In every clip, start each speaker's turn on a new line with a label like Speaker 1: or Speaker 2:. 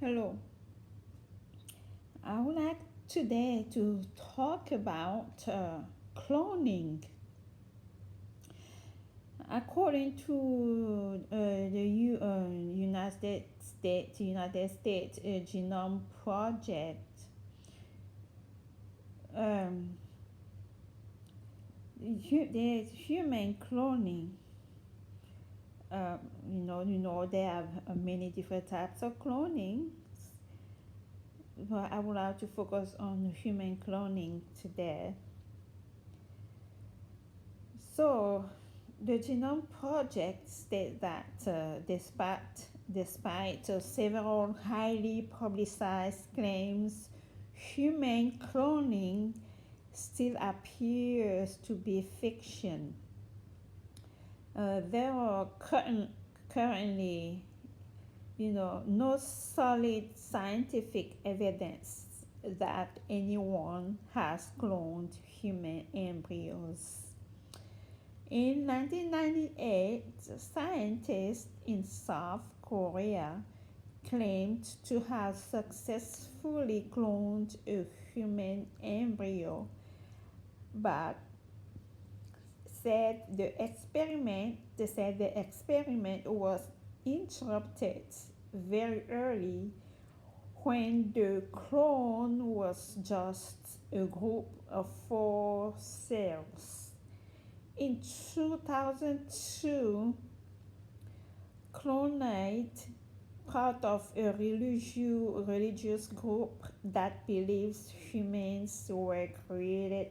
Speaker 1: Hello, I would like today to talk about cloning. According to the United States Genome Project, um, there's human cloning. There are many different types of cloning, but I would like to focus on human cloning today. So, the Genome Project states that despite several highly publicized claims, human cloning still appears to be fiction. There are currently, no solid scientific evidence that anyone has cloned human embryos. In 1998, scientists in South Korea claimed to have successfully cloned a human embryo, but said the experiment was interrupted very early when the clone was just a group of four cells. In 2002, Clonite, part of a religious group that believes humans were created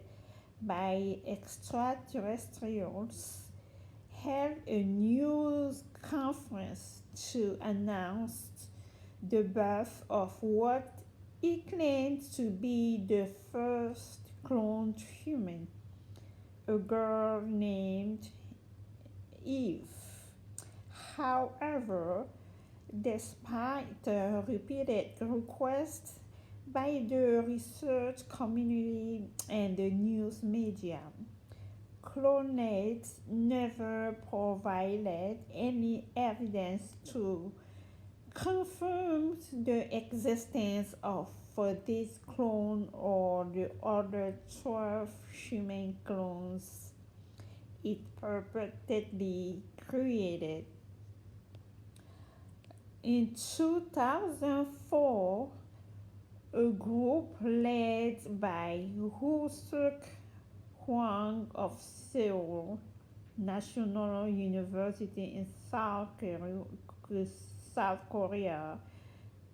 Speaker 1: by extraterrestrials, held a news conference to announce the birth of what it claimed to be the first cloned human, a girl named Eve. However, despite repeated requests by the research community and the news media, Clonate never provided any evidence to confirm the existence of this clone or the other 12 human clones it purportedly created. In 2004, a group led by Woo Suk Hwang of Seoul National University in South Korea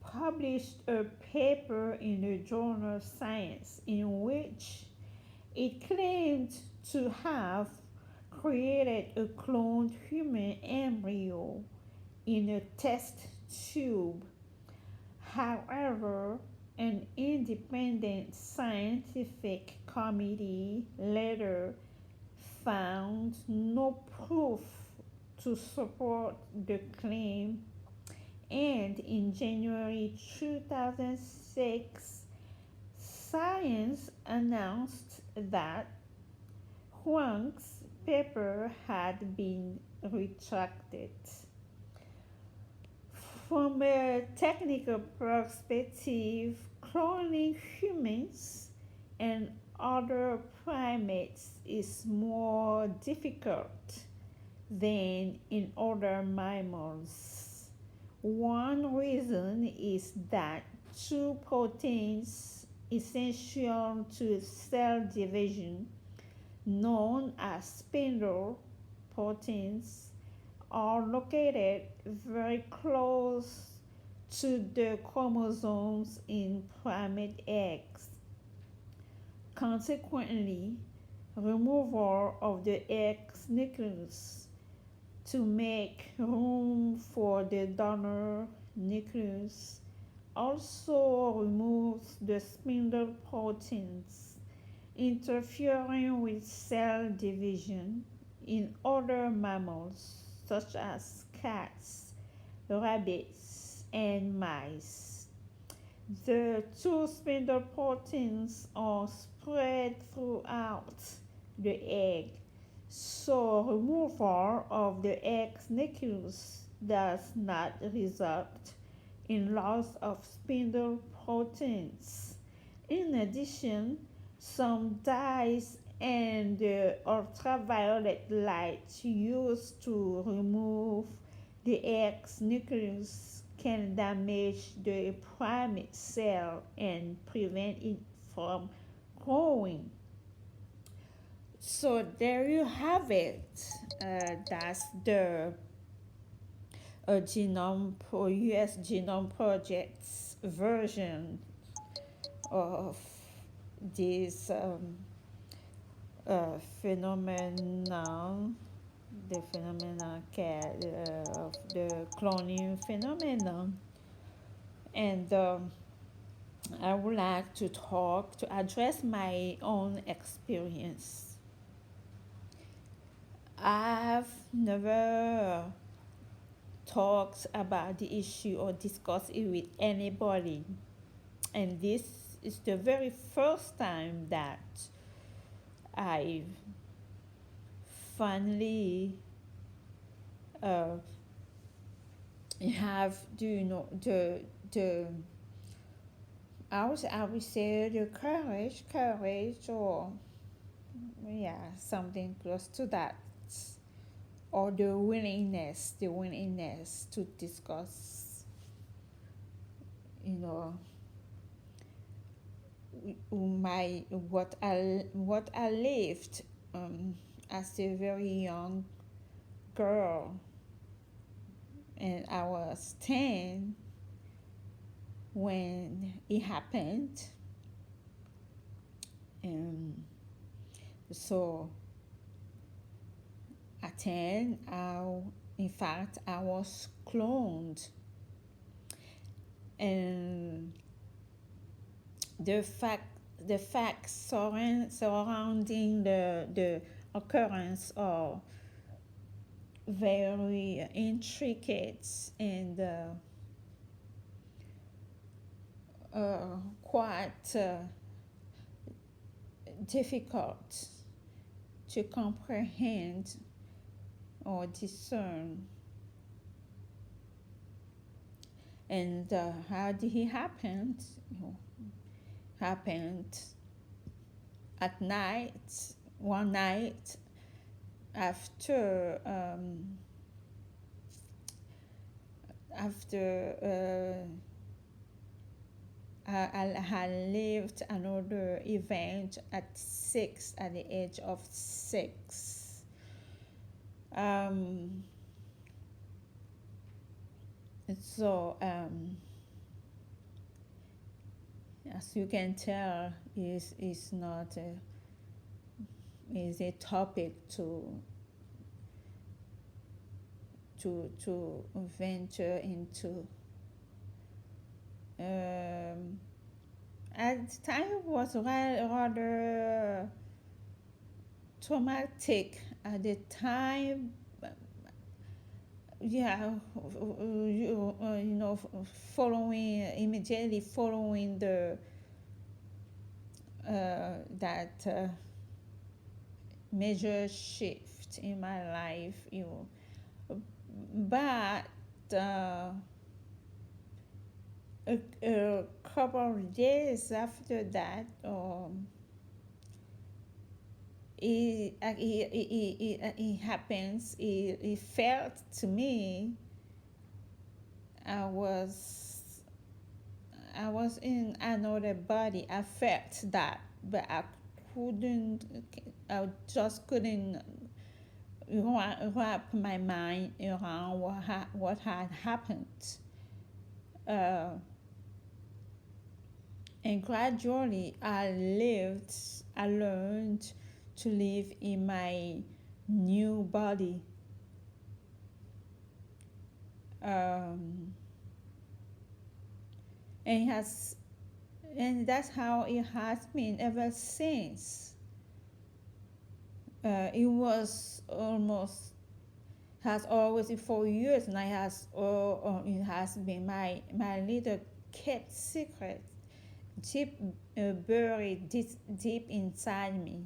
Speaker 1: published a paper in the journal Science in which it claimed to have created a cloned human embryo in a test tube. However, an independent scientific committee later found no proof to support the claim, and in January 2006, Science announced that Huang's paper had been retracted. From a technical perspective, cloning humans and other primates is more difficult than in other mammals. One reason is that two proteins essential to cell division, known as spindle proteins, are located very close to the chromosomes in primate eggs. Consequently, removal of the egg nucleus to make room for the donor nucleus also removes the spindle proteins, interfering with cell division in other mammals such as cats, rabbits, and mice. The two spindle proteins are spread throughout the egg, so removal of the egg nucleus does not result in loss of spindle proteins. In addition, some dyes and the ultraviolet light used to remove the X nucleus can damage the primate cell and prevent it from growing. So there you have it. That's the US Genome Project's version of this phenomenon, the phenomenon of the cloning phenomenon. And I would like to address my own experience. I've never talked about the issue or discussed it with anybody, and this is the very first time that I finally uh, have the I would say the courage, or yeah, something close to that, or the willingness to discuss, you know, my what I lived as a very young girl, and I was 10 when it happened. And so at 10, in fact, I was cloned. And the facts surrounding the occurrence are very intricate and quite difficult to comprehend or discern. And how did it happen? Happened at night, one night after I had lived another event at the age of 6. So as you can tell, is not is a topic to venture into. At the time, it was rather traumatic at the time. Yeah, immediately following the that major shift in my life, but a couple of days after that, it happens. It felt to me I was in another body. I felt that, but couldn't. I just couldn't wrap my mind around what had happened. And gradually, I learned to live in my new body. And that's how it has been ever since. It was has always for years, and it has been my little kept secret, buried deep inside me.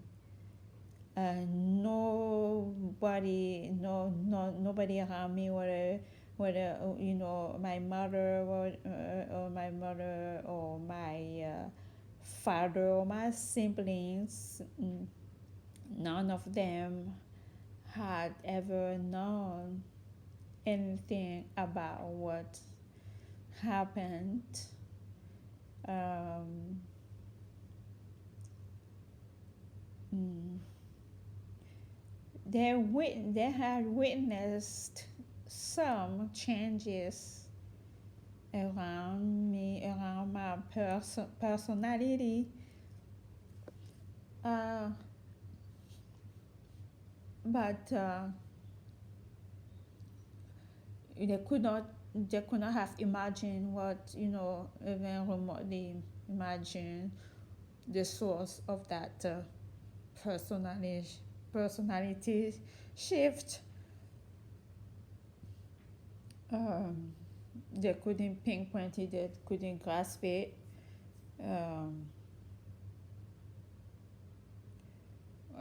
Speaker 1: Nobody around me, whether my mother or my father or my siblings, none of them had ever known anything about what happened. Um, mm, they had witnessed some changes around me, around my personality, uh, but they could not they could not have imagined what, even remotely imagine the source of that personality personality shift. Um, they couldn't pinpoint it, they couldn't grasp it. Um,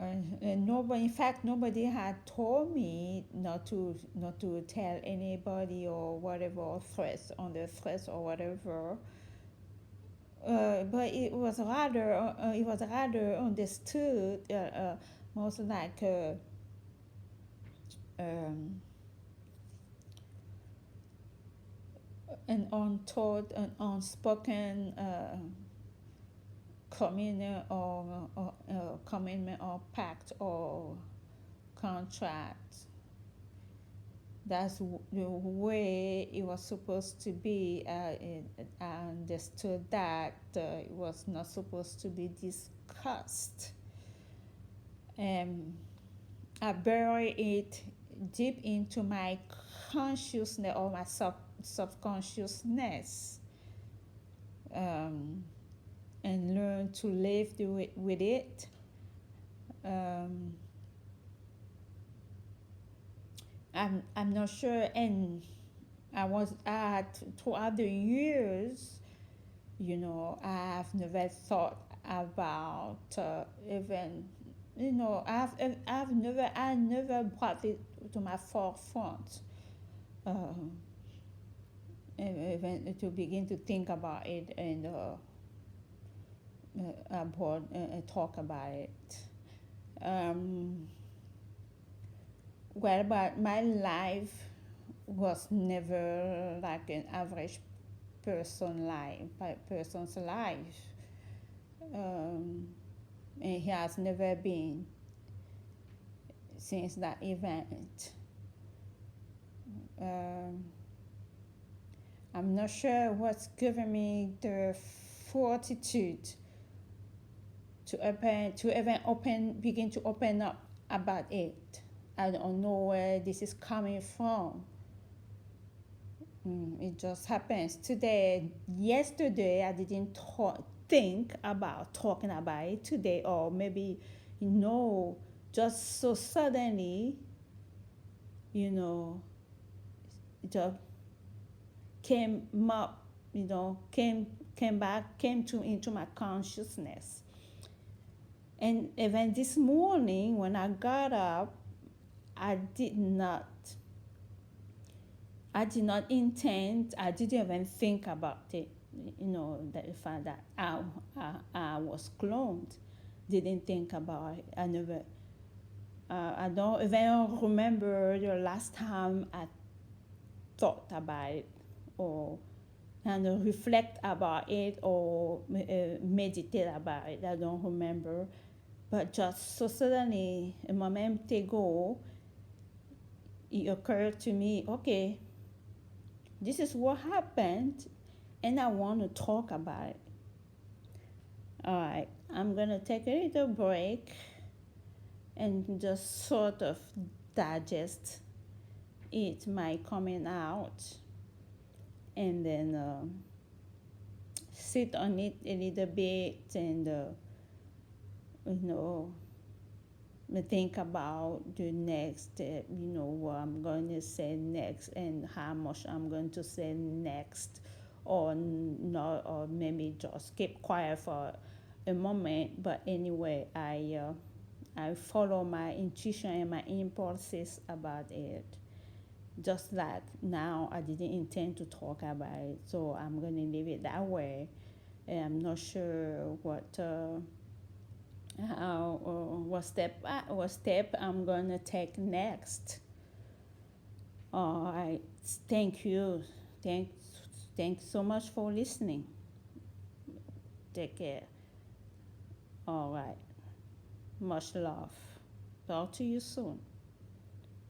Speaker 1: and nobody, in fact, nobody had told me not to tell anybody or whatever, or threats on the threats or whatever. But it was rather understood, most like um, an untold, an unspoken commitment or commitment or pact or contract. That's the way it was supposed to be. I understood that it was not supposed to be discussed. And I bury it deep into my consciousness or my subconsciousness, um, and learn to live with it. Um, I'm not sure, and I had throughout the years, I've never thought about even, I never brought it to my forefront, um, even to begin to think about it and about talk about it. Um, well, but my life was never like an average person's life. Um, and he has never been since that event. Um, I'm not sure what's given me the fortitude to even begin to open up about it. I don't know where this is coming from. It just happens today. Yesterday, I didn't think about talking about it today, or maybe, just so suddenly, you know, it just came up, came back, came to into my consciousness. And even this morning, when I got up, I did not I did not intend, I didn't even think about it, the fact that I was cloned. Didn't think about it. I don't even remember the last time I thought about it or and reflect about it or meditate about it. I don't remember. But just so suddenly, a moment ago, it occurred to me, okay, this is what happened, and I want to talk about it. All right, I'm going to take a little break and just sort of digest it, my coming out, and then sit on it a little bit and, you know, think about the next step, what I'm going to say next and how much I'm going to say next, or not, or maybe just keep quiet for a moment. But anyway, I follow my intuition and my impulses about it, just that now I didn't intend to talk about it, so I'm gonna leave it that way. And I'm not sure how what step I'm gonna take next. All right, thank you, thanks, thanks so much for listening. Take care. All right, much love. Talk to you soon.